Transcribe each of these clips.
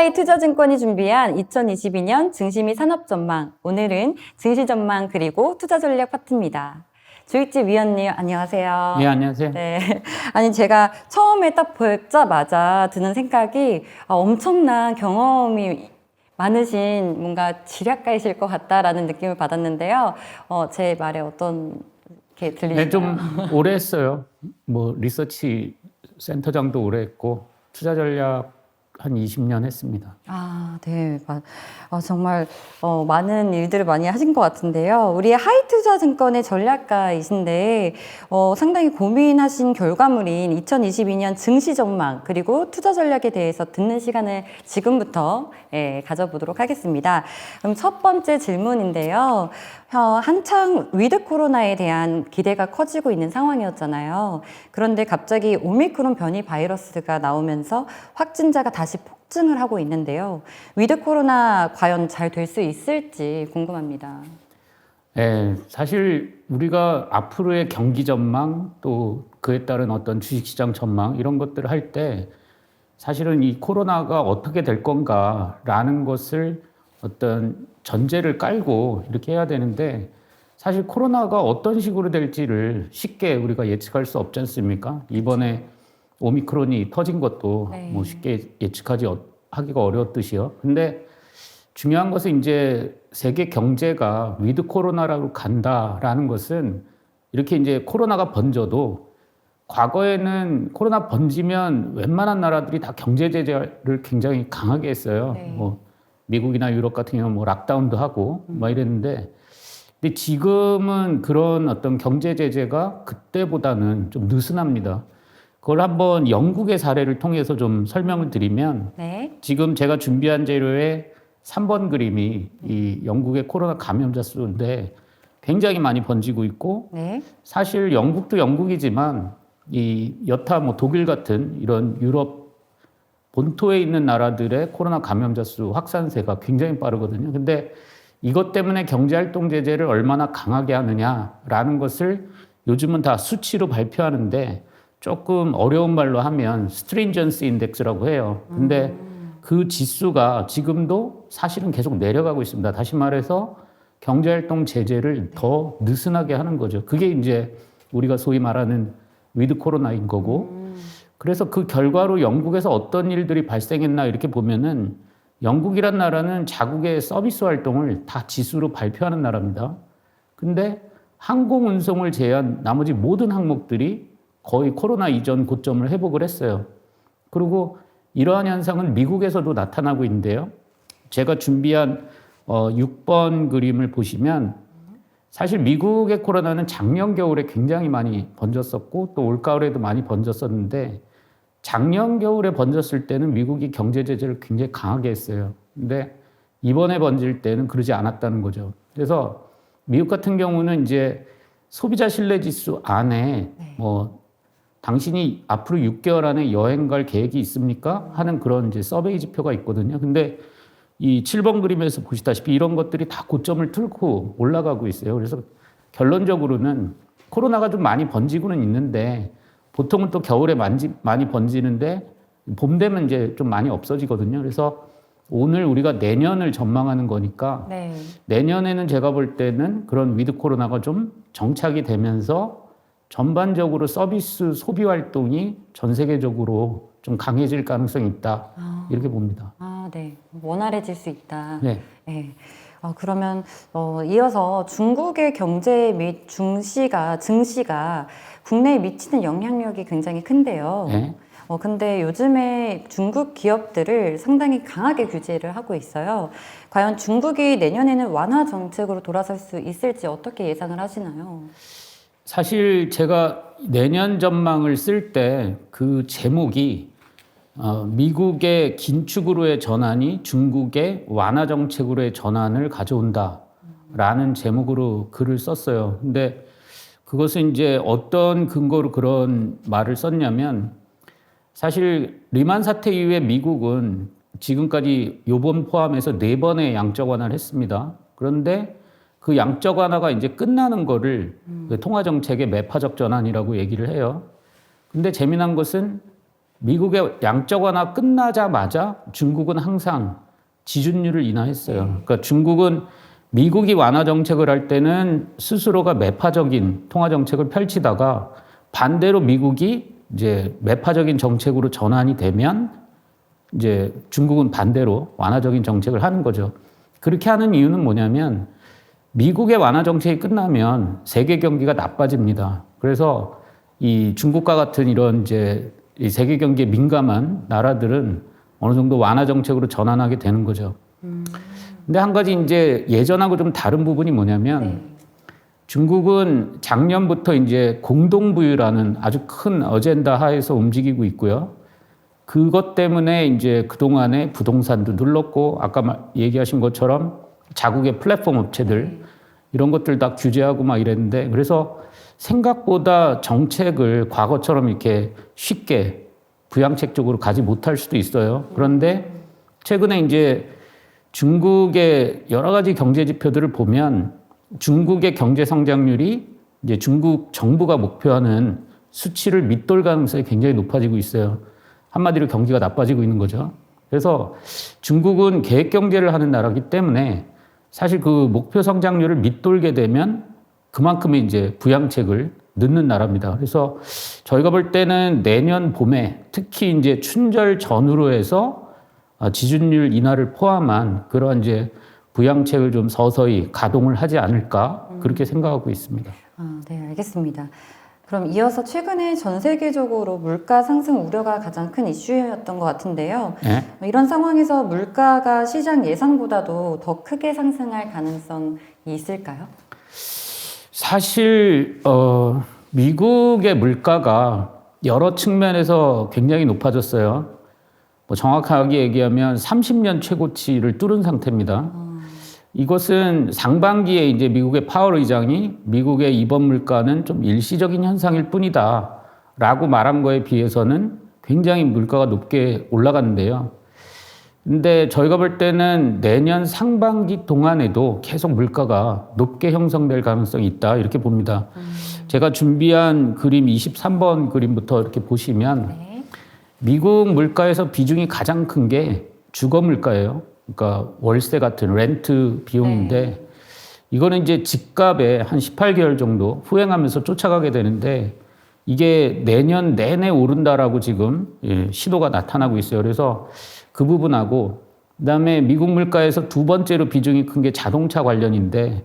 하이투자증권이 준비한 2022년 증시 및 산업 전망. 오늘은 증시 전망 그리고 투자 전략 파트입니다. 조익지 위원님, 안녕하세요. 네, 안녕하세요. 네. 아니, 제가 처음에 딱 보자마자 드는 생각이 엄청난 경험이 많으신 뭔가 지략가이실 것 같다라는 느낌을 받았는데요. 제 말에 어떤 게 들리시나요? 네, 좀 오래 했어요. 뭐 리서치 센터장도 오래 했고 투자 전략 한 20년 했습니다. 아, 네. 정말 많은 일들을 많이 하신 것 같은데요. 우리 하이투자증권의 전략가이신데 상당히 고민하신 결과물인 2022년 증시 전망 그리고 투자 전략에 대해서 듣는 시간을 지금부터 가져보도록 하겠습니다. 그럼 첫 번째 질문인데요. 한창 위드 코로나에 대한 기대가 커지고 있는 상황이었잖아요. 그런데 갑자기 오미크론 변이 바이러스가 나오면서 확진자가 다시 폭증을 하고 있는데요. 위드 코로나 과연 잘 될 수 있을지 궁금합니다. 네, 사실 우리가 앞으로의 경기 전망 또 그에 따른 어떤 주식시장 전망 이런 것들을 할 때 사실은 이 코로나가 어떻게 될 건가라는 것을 어떤 전제를 깔고 이렇게 해야 되는데 사실 코로나가 어떤 식으로 될지를 쉽게 우리가 예측할 수 없지 않습니까? 이번에 오미크론이 터진 것도 네. 뭐 쉽게 하기가 어려웠듯이요. 근데 중요한 것은 이제 세계 경제가 위드 코로나라고 간다라는 것은 이렇게 이제 코로나가 번져도 과거에는 코로나 번지면 웬만한 나라들이 다 경제 제재를 굉장히 강하게 했어요. 네. 뭐 미국이나 유럽 같은 경우는 뭐 락다운도 하고 막 이랬는데, 근데 지금은 그런 어떤 경제 제재가 그때보다는 좀 느슨합니다. 그걸 한번 영국의 사례를 통해서 좀 설명을 드리면, 네. 지금 제가 준비한 자료에 3번 그림이 이 영국의 코로나 감염자 수인데 굉장히 많이 번지고 있고, 네. 사실 영국도 영국이지만 이 여타 뭐 독일 같은 이런 유럽 본토에 있는 나라들의 코로나 감염자 수 확산세가 굉장히 빠르거든요. 근데 이것 때문에 경제활동 제재를 얼마나 강하게 하느냐라는 것을 요즘은 다 수치로 발표하는데, 조금 어려운 말로 하면 스트린전시 인덱스라고 해요. 근데 그 지수가 지금도 사실은 계속 내려가고 있습니다. 다시 말해서 경제활동 제재를 더 느슨하게 하는 거죠. 그게 이제 우리가 소위 말하는 위드 코로나인 거고, 그래서 그 결과로 영국에서 어떤 일들이 발생했나 이렇게 보면은, 영국이란 나라는 자국의 서비스 활동을 다 지수로 발표하는 나라입니다. 근데 항공 운송을 제외한 나머지 모든 항목들이 거의 코로나 이전 고점을 회복을 했어요. 그리고 이러한 현상은 미국에서도 나타나고 있는데요. 제가 준비한 6번 그림을 보시면, 사실 미국의 코로나는 작년 겨울에 굉장히 많이 번졌었고 또 올가을에도 많이 번졌었는데, 작년 겨울에 번졌을 때는 미국이 경제 제재를 굉장히 강하게 했어요. 근데 이번에 번질 때는 그러지 않았다는 거죠. 그래서 미국 같은 경우는 이제 소비자 신뢰 지수 안에 뭐 당신이 앞으로 6개월 안에 여행 갈 계획이 있습니까? 하는 그런 이제 서베이 지표가 있거든요. 근데 이 7번 그림에서 보시다시피 이런 것들이 다 고점을 뚫고 올라가고 있어요. 그래서 결론적으로는 코로나가 좀 많이 번지고는 있는데, 보통은 또 겨울에 많이 번지는데 봄 되면 이제 좀 많이 없어지거든요. 그래서 오늘 우리가 내년을 전망하는 거니까, 네. 내년에는 제가 볼 때는 그런 위드 코로나가 좀 정착이 되면서 전반적으로 서비스 소비 활동이 전 세계적으로 좀 강해질 가능성이 있다. 이렇게 봅니다. 네. 원활해질 수 있다. 네. 네. 그러면 이어서 중국의 경제 및 증시가 국내에 미치는 영향력이 굉장히 큰데요. 네. 근데 요즘에 중국 기업들을 상당히 강하게 규제를 하고 있어요. 과연 중국이 내년에는 완화 정책으로 돌아설 수 있을지 어떻게 예상을 하시나요? 사실 제가 내년 전망을 쓸 때 그 제목이 미국의 긴축으로의 전환이 중국의 완화 정책으로의 전환을 가져온다라는 제목으로 글을 썼어요. 근데 그것은 이제 어떤 근거로 그런 말을 썼냐면, 사실 리만 사태 이후에 미국은 지금까지 요번 포함해서 4번의 양적 완화를 했습니다. 그런데 그 양적 완화가 이제 끝나는 거를 그 통화 정책의 매파적 전환이라고 얘기를 해요. 근데 재미난 것은 미국의 양적 완화 끝나자마자 중국은 항상 지준율을 인하했어요. 그러니까 중국은 미국이 완화 정책을 할 때는 스스로가 매파적인 통화 정책을 펼치다가 반대로 미국이 이제 매파적인 정책으로 전환이 되면 이제 중국은 반대로 완화적인 정책을 하는 거죠. 그렇게 하는 이유는 뭐냐면 미국의 완화 정책이 끝나면 세계 경기가 나빠집니다. 그래서 이 중국과 같은 이런 이제 이 세계 경기에 민감한 나라들은 어느 정도 완화 정책으로 전환하게 되는 거죠. 근데 한 가지 이제 예전하고 좀 다른 부분이 뭐냐면 중국은 작년부터 이제 공동부유라는 아주 큰 어젠다 하에서 움직이고 있고요. 그것 때문에 이제 그동안에 부동산도 눌렀고 아까 얘기하신 것처럼 자국의 플랫폼 업체들 이런 것들 다 규제하고 막 이랬는데 그래서 생각보다 정책을 과거처럼 이렇게 쉽게 부양책 쪽으로 가지 못할 수도 있어요. 그런데 최근에 이제 중국의 여러 가지 경제 지표들을 보면 중국의 경제 성장률이 이제 중국 정부가 목표하는 수치를 밑돌 가능성이 굉장히 높아지고 있어요. 한마디로 경기가 나빠지고 있는 거죠. 그래서 중국은 계획 경제를 하는 나라이기 때문에 사실 그 목표 성장률을 밑돌게 되면 그만큼의 이제 부양책을 넣는 나라입니다. 그래서 저희가 볼 때는 내년 봄에 특히 이제 춘절 전후로 해서 지준율 인하를 포함한 그런 이제 부양책을 좀 서서히 가동을 하지 않을까 그렇게 생각하고 있습니다. 네, 알겠습니다. 그럼 이어서 최근에 전 세계적으로 물가 상승 우려가 가장 큰 이슈였던 것 같은데요. 네? 이런 상황에서 물가가 시장 예상보다도 더 크게 상승할 가능성이 있을까요? 사실 미국의 물가가 여러 측면에서 굉장히 높아졌어요. 뭐 정확하게 얘기하면 30년 최고치를 뚫은 상태입니다. 이것은 상반기에 이제 미국의 파월 의장이 미국의 이번 물가는 좀 일시적인 현상일 뿐이다라고 말한 거에 비해서는 굉장히 물가가 높게 올라갔는데요. 근데 저희가 볼 때는 내년 상반기 동안에도 계속 물가가 높게 형성될 가능성이 있다 이렇게 봅니다. 제가 준비한 그림 23번 그림부터 이렇게 보시면 네. 미국 물가에서 비중이 가장 큰 게 주거 물가예요. 그러니까 월세 같은 렌트 비용인데 이거는 이제 집값에 한 18개월 정도 후행하면서 쫓아가게 되는데 이게 내년 내내 오른다라고 지금 시도가 나타나고 있어요. 그래서 그 부분하고 그다음에 미국 물가에서 두 번째로 비중이 큰 게 자동차 관련인데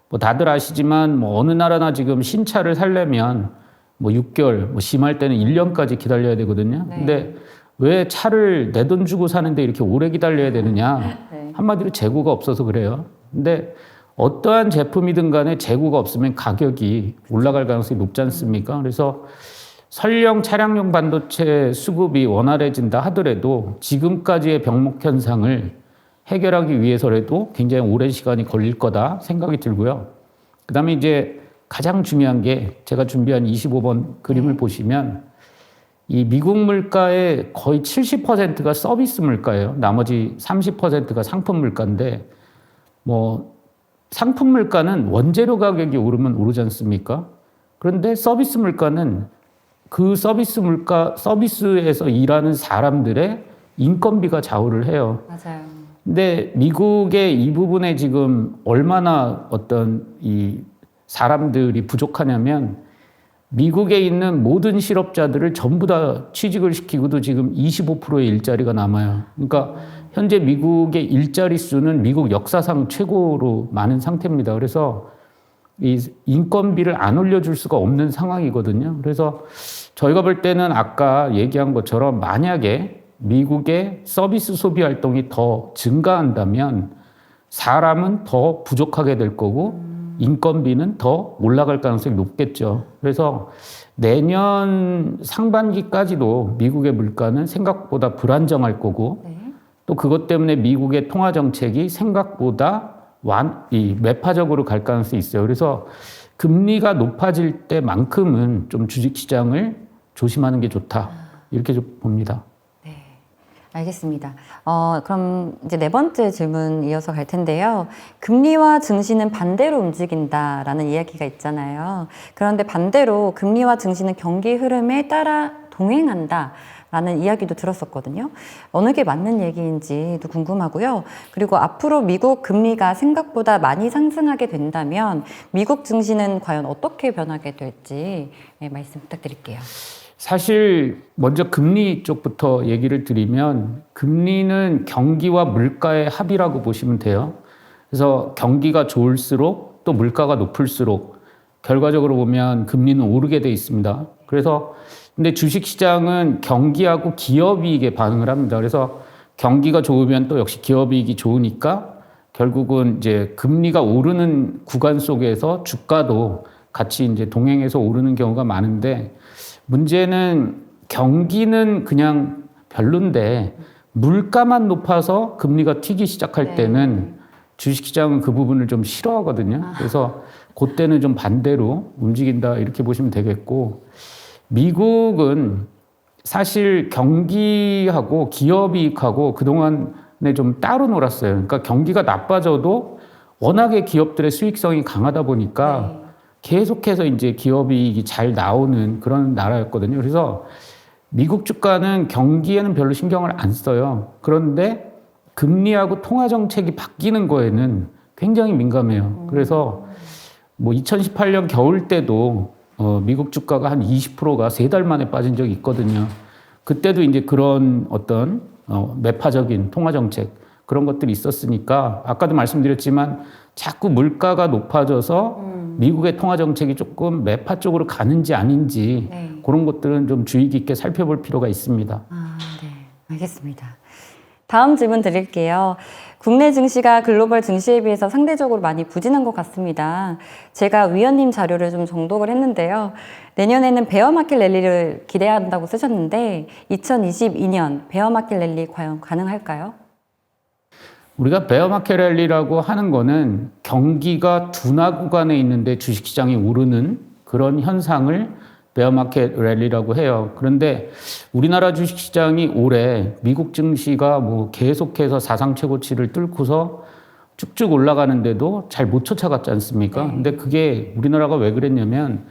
뭐 다들 아시지만 뭐 어느 나라나 지금 신차를 살려면 뭐 6개월, 뭐 심할 때는 1년까지 기다려야 되거든요. 네. 근데 왜 차를 내 돈 주고 사는데 이렇게 오래 기다려야 되느냐? 네. 한마디로 재고가 없어서 그래요. 근데 어떠한 제품이든 간에 재고가 없으면 가격이 올라갈 가능성이 높지 않습니까? 그래서 설령 차량용 반도체 수급이 원활해진다 하더라도 지금까지의 병목 현상을 해결하기 위해서라도 굉장히 오랜 시간이 걸릴 거다 생각이 들고요. 그다음에 이제 가장 중요한 게 제가 준비한 25번 그림을 보시면 이 미국 물가의 거의 70%가 서비스 물가예요. 나머지 30%가 상품 물가인데 뭐 상품 물가는 원재료 가격이 오르면 오르지 않습니까? 그런데 서비스 물가는 그 서비스에서 일하는 사람들의 인건비가 좌우를 해요. 맞아요. 근데 미국의 이 부분에 지금 얼마나 어떤 이 사람들이 부족하냐면 미국에 있는 모든 실업자들을 전부 다 취직을 시키고도 지금 25%의 일자리가 남아요. 그러니까 현재 미국의 일자리 수는 미국 역사상 최고로 많은 상태입니다. 그래서 이 인건비를 안 올려줄 수가 없는 상황이거든요. 그래서 저희가 볼 때는 아까 얘기한 것처럼 만약에 미국의 서비스 소비 활동이 더 증가한다면 사람은 더 부족하게 될 거고 인건비는 더 올라갈 가능성이 높겠죠. 그래서 내년 상반기까지도 미국의 물가는 생각보다 불안정할 거고 또 그것 때문에 미국의 통화 정책이 생각보다 매파적으로 갈 가능성이 있어요. 그래서 금리가 높아질 때만큼은 좀 주식시장을 조심하는 게 좋다. 이렇게 좀 봅니다. 알겠습니다. 그럼 이제 네 번째 질문 이어서 갈 텐데요. 금리와 증시는 반대로 움직인다라는 이야기가 있잖아요. 그런데 반대로 금리와 증시는 경기 흐름에 따라 동행한다. 라는 이야기도 들었었거든요. 어느 게 맞는 얘기인지도 궁금하고요. 그리고 앞으로 미국 금리가 생각보다 많이 상승하게 된다면 미국 증시는 과연 어떻게 변하게 될지 말씀 부탁드릴게요. 사실 먼저 금리 쪽부터 얘기를 드리면 금리는 경기와 물가의 합이라고 보시면 돼요. 그래서 경기가 좋을수록 또 물가가 높을수록 결과적으로 보면 금리는 오르게 돼 있습니다. 그래서 근데 주식시장은 경기하고 기업이익에 반응을 합니다. 그래서 경기가 좋으면 또 역시 기업이익이 좋으니까 결국은 이제 금리가 오르는 구간 속에서 주가도 같이 이제 동행해서 오르는 경우가 많은데 문제는 경기는 그냥 별론데 물가만 높아서 금리가 튀기 시작할 때는 주식시장은 그 부분을 좀 싫어하거든요. 그래서 그때는 좀 반대로 움직인다 이렇게 보시면 되겠고 미국은 사실 경기하고 기업이익하고 그동안에 좀 따로 놀았어요. 그러니까 경기가 나빠져도 워낙에 기업들의 수익성이 강하다 보니까 계속해서 이제 기업이익이 잘 나오는 그런 나라였거든요. 그래서 미국 주가는 경기에는 별로 신경을 안 써요. 그런데 금리하고 통화 정책이 바뀌는 거에는 굉장히 민감해요. 그래서 뭐 2018년 겨울 때도 미국 주가가 한 20%가 3달 만에 빠진 적이 있거든요. 그때도 이제 그런 어떤 매파적인 통화 정책 그런 것들이 있었으니까 아까도 말씀드렸지만 자꾸 물가가 높아져서 미국의 통화 정책이 조금 매파 쪽으로 가는지 아닌지 그런 것들은 좀 주의 깊게 살펴볼 필요가 있습니다. 네, 알겠습니다. 다음 질문 드릴게요. 국내 증시가 글로벌 증시에 비해서 상대적으로 많이 부진한 것 같습니다. 제가 위원님 자료를 좀 정독을 했는데요. 내년에는 베어마켓 랠리를 기대한다고 쓰셨는데 2022년 베어마켓 랠리 과연 가능할까요? 우리가 베어마켓 랠리라고 하는 거는 경기가 둔화 구간에 있는데 주식시장이 오르는 그런 현상을 베어마켓 랠리라고 해요. 그런데 우리나라 주식시장이 올해 미국 증시가 뭐 계속해서 사상 최고치를 뚫고서 쭉쭉 올라가는데도 잘 못 쫓아갔지 않습니까? 근데 그게 우리나라가 왜 그랬냐면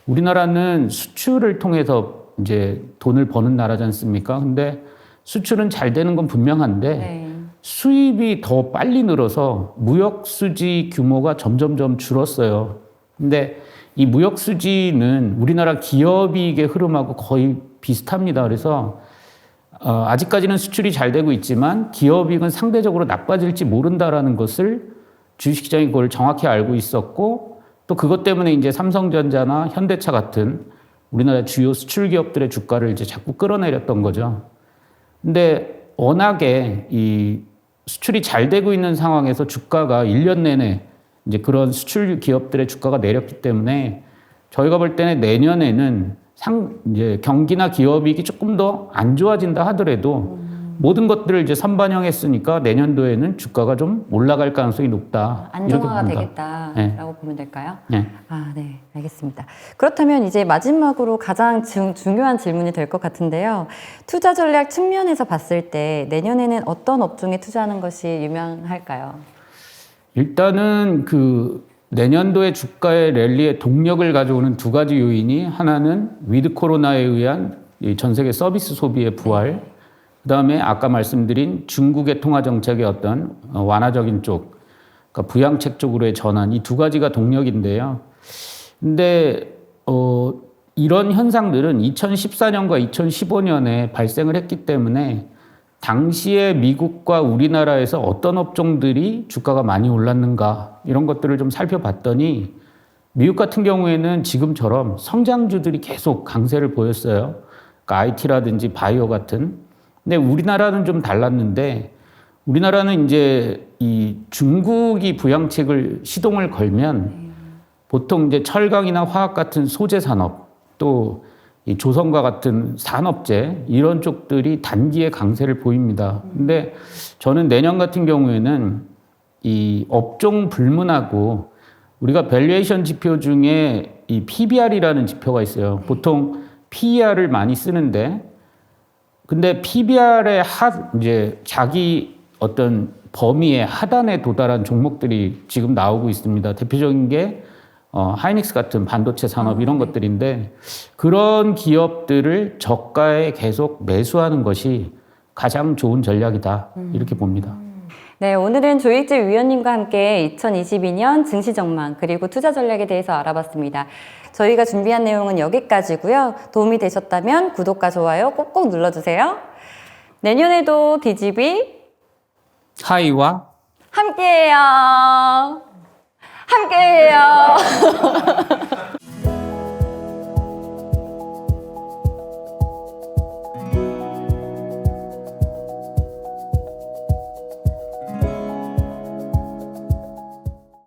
우리나라는 수출을 통해서 이제 돈을 버는 나라지 않습니까? 근데 수출은 잘 되는 건 분명한데 수입이 더 빨리 늘어서 무역 수지 규모가 점점점 줄었어요. 근데 이 무역 수지는 우리나라 기업이익의 흐름하고 거의 비슷합니다. 그래서 아직까지는 수출이 잘 되고 있지만 기업이익은 상대적으로 나빠질지 모른다라는 것을 주식시장이 그걸 정확히 알고 있었고 또 그것 때문에 이제 삼성전자나 현대차 같은 우리나라 주요 수출 기업들의 주가를 이제 자꾸 끌어내렸던 거죠. 근데 워낙에 이 수출이 잘 되고 있는 상황에서 주가가 1년 내내 이제 그런 수출 기업들의 주가가 내렸기 때문에 저희가 볼 때는 내년에는 이제 경기나 기업이익이 조금 더 안 좋아진다 하더라도 모든 것들을 이제 선반영했으니까 내년도에는 주가가 좀 올라갈 가능성이 높다. 안정화가 되겠다라고 보면 될까요? 네, 알겠습니다. 그렇다면 이제 마지막으로 가장 중요한 질문이 될 것 같은데요. 투자 전략 측면에서 봤을 때 내년에는 어떤 업종에 투자하는 것이 유명할까요? 일단은 그 내년도의 주가의 랠리의 동력을 가져오는 두 가지 요인이 하나는 위드 코로나에 의한 전 세계 서비스 소비의 부활, 그다음에 아까 말씀드린 중국의 통화 정책의 어떤 완화적인 쪽, 그러니까 부양책 쪽으로의 전환, 이 두 가지가 동력인데요. 근데 이런 현상들은 2014년과 2015년에 발생을 했기 때문에 당시에 미국과 우리나라에서 어떤 업종들이 주가가 많이 올랐는가 이런 것들을 좀 살펴봤더니 미국 같은 경우에는 지금처럼 성장주들이 계속 강세를 보였어요. 그러니까 IT라든지 바이오 같은. 근데 우리나라는 좀 달랐는데 우리나라는 이제 이 중국이 부양책을 시동을 걸면 보통 이제 철강이나 화학 같은 소재 산업 또 이 조선과 같은 산업재 이런 쪽들이 단기에 강세를 보입니다. 근데 저는 내년 같은 경우에는 이 업종 불문하고 우리가 밸류에이션 지표 중에 이 PBR이라는 지표가 있어요. 보통 PER을 많이 쓰는데 근데 PBR의 이제 자기 어떤 범위의 하단에 도달한 종목들이 지금 나오고 있습니다. 대표적인 게 하이닉스 같은 반도체 산업 이런 것들인데 그런 기업들을 저가에 계속 매수하는 것이 가장 좋은 전략이다 이렇게 봅니다. 네, 오늘은 조익재 위원님과 함께 2022년 증시 전망 그리고 투자 전략에 대해서 알아봤습니다. 저희가 준비한 내용은 여기까지고요. 도움이 되셨다면 구독과 좋아요 꼭꼭 눌러주세요. 내년에도 DGB 하이와 함께해요. 함께해요.